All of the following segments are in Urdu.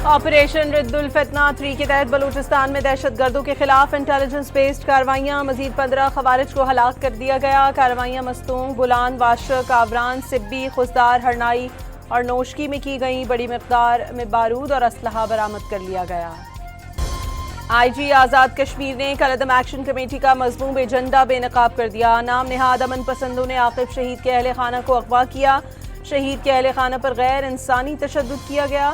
آپریشن رد الفتنہ 3 کے تحت بلوچستان میں دہشت گردوں کے خلاف انٹیلیجنس بیسڈ کارروائیاں، مزید 15 خوارج کو ہلاک کر دیا گیا۔ کارروائیاں مستونگ، بولان، واشق، آوران، سبی، خزدار، ہرنائی اور نوشکی میں کی گئیں۔ بڑی مقدار میں بارود اور اسلحہ برآمد کر لیا گیا۔ آئی جی آزاد کشمیر نے کالعدم ایکشن کمیٹی کا مضموم ایجنڈا بے نقاب کر دیا۔ نام نہاد امن پسندوں نے عاقب شہید کے اہل خانہ کو اغوا کیا۔ شہید کے اہل خانہ پر غیر انسانی تشدد کیا گیا۔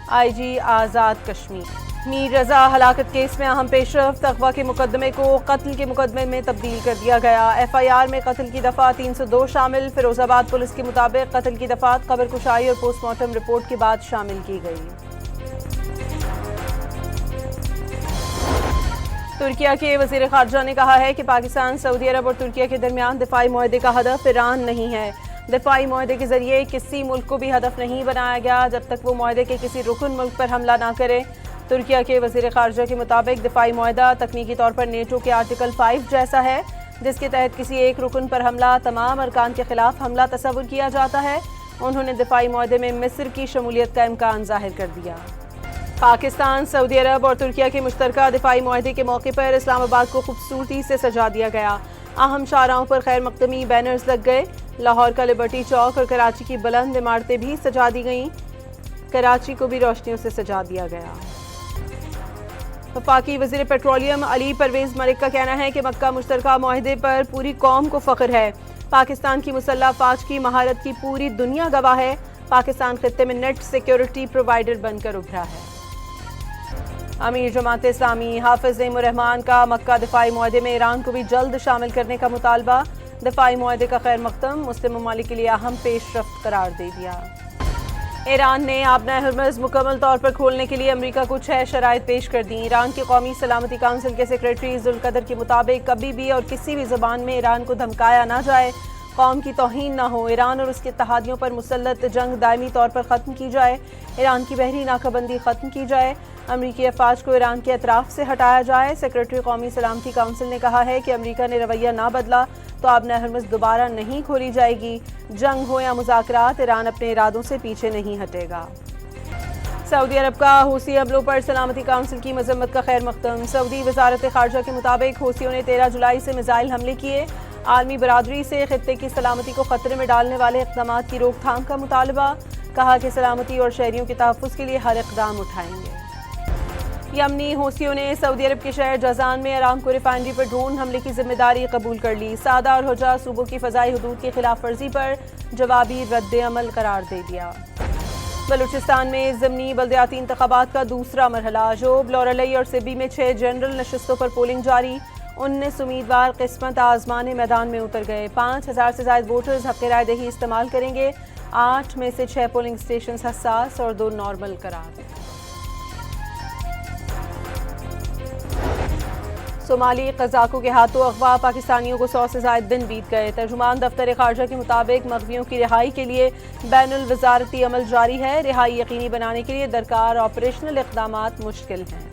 آئی جی آزاد کشمیر۔ میر رضا ہلاکت کیس میں اہم پیش رفت، اغوا کے مقدمے کو قتل کے مقدمے میں تبدیل کر دیا گیا۔ ایف آئی آر میں قتل کی دفعہ 302 شامل۔ فیروز آباد پولیس کے مطابق قتل کی دفعات قبر کشائی اور پوسٹ مارٹم رپورٹ کے بعد شامل کی گئی۔ ترکیہ کے وزیر خارجہ نے کہا ہے کہ پاکستان، سعودی عرب اور ترکیہ کے درمیان دفاعی معاہدے کا ہدف ایران نہیں ہے۔ دفاعی معاہدے کے ذریعے کسی ملک کو بھی ہدف نہیں بنایا گیا جب تک وہ معاہدے کے کسی رکن ملک پر حملہ نہ کرے۔ ترکیہ کے وزیر خارجہ کے مطابق دفاعی معاہدہ تکنیکی طور پر نیٹو کے آرٹیکل 5 جیسا ہے، جس کے تحت کسی ایک رکن پر حملہ تمام ارکان کے خلاف حملہ تصور کیا جاتا ہے۔ انہوں نے دفاعی معاہدے میں مصر کی شمولیت کا امکان ظاہر کر دیا۔ پاکستان، سعودی عرب اور ترکیہ کے مشترکہ دفاعی معاہدے کے موقع پر اسلام آباد کو خوبصورتی سے سجا دیا گیا۔ اہم شاہراہوں پر خیر مقدمی بینرز لگ گئے۔ لاہور کا لبرٹی چوک اور کراچی کی بلند عمارتیں بھی سجا دی گئیں۔ کراچی کو بھی روشنیوں سے سجا دیا گیا۔ وفاقی وزیر پیٹرولیم علی پرویز ملک کا کہنا ہے کہ مکہ مشترکہ معاہدے پر پوری قوم کو فخر ہے۔ پاکستان کی مسلح افواج کی مہارت کی پوری دنیا گواہ ہے۔ پاکستان خطے میں نیٹ سیکیورٹی پرووائیڈر بن کر ابھرا ہے۔ امیر جماعت اسلامی حافظ نعیم الرحمان کا مکہ دفاعی معاہدے میں ایران کو بھی جلد شامل کرنے کا مطالبہ۔ دفاعی معاہدے کا خیر مقدم مسلم ممالک کے لیے اہم پیش رفت قرار دے دیا۔ ایران نے آبنۂ ہرمز مکمل طور پر کھولنے کے لیے امریکہ کو 6 شرائط پیش کر دیں۔ ایران کی قومی سلامتی کونسل کے سیکریٹری ذوالقدر کے مطابق کبھی بھی اور کسی بھی زبان میں ایران کو دھمکایا نہ جائے، قوم کی توہین نہ ہو، ایران اور اس کے اتحادیوں پر مسلط جنگ دائمی طور پر ختم کی جائے، ایران کی بحری ناکہ بندی ختم کی جائے، امریکی افواج کو ایران کے اطراف سے ہٹایا جائے۔ سیکریٹری قومی سلامتی کونسل نے کہا ہے کہ امریکہ نے رویہ نہ بدلا تو آبنۂ ہرمز دوبارہ نہیں کھولی جائے گی۔ جنگ ہو یا مذاکرات، ایران اپنے ارادوں سے پیچھے نہیں ہٹے گا۔ سعودی عرب کا حوثی حملوں پر سلامتی کونسل کی مذمت کا خیر مقدم۔ سعودی وزارت خارجہ کے مطابق حوثیوں نے 13 جولائی سے میزائل حملے کیے۔ عالمی برادری سے خطے کی سلامتی کو خطرے میں ڈالنے والے اقدامات کی روک تھام کا مطالبہ، کہا کہ سلامتی اور شہریوں کے تحفظ کے لیے ہر اقدام اٹھائیں گے۔ یمنی حوثیوں نے سعودی عرب کے شہر جازان میں ارامکو ریفائنری پر ڈرون حملے کی ذمہ داری قبول کر لی۔ سعدہ اور حجہ صوبوں کی فضائی حدود کی خلاف ورزی پر جوابی رد عمل قرار دے دیا۔ بلوچستان میں ضمنی بلدیاتی انتخابات کا دوسرا مرحلہ، جوب، لورلئی اور سبی میں 6 جنرل نشستوں پر پولنگ جاری۔ 19 امیدوار قسمت آزمانے میدان میں اتر گئے۔ 5000 سے زائد ووٹرز حق رائے دہی استعمال کریں گے۔ 8 میں سے 6 پولنگ اسٹیشنز حساس اور 2 نارمل قرار۔ صومالی قزاقوں کے ہاتھوں اغوا، پاکستانیوں کو 100 سے زائد دن بیت گئے۔ ترجمان دفتر خارجہ کے مطابق مغویوں کی رہائی کے لیے بین الوزارتی عمل جاری ہے۔ رہائی یقینی بنانے کے لیے درکار آپریشنل اقدامات مشکل ہیں۔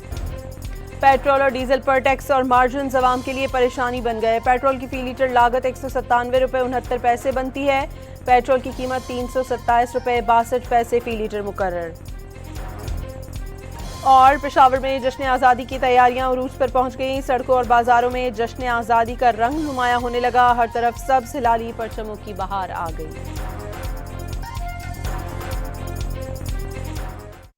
پیٹرول اور ڈیزل پر ٹیکس اور مارجنز عوام کے لیے پریشانی بن گئے۔ پیٹرول کی فی لیٹر لاگت 197 روپے 69 پیسے بنتی ہے۔ پیٹرول کی قیمت 327 روپے 62 پیسے فی لیٹر مقرر۔ اور پشاور میں جشن آزادی کی تیاریاں عروج پر پہنچ گئیں۔ سڑکوں اور بازاروں میں جشن آزادی کا رنگ نمایاں ہونے لگا۔ ہر طرف سبز ہلالی پرچموں کی بہار آ گئی۔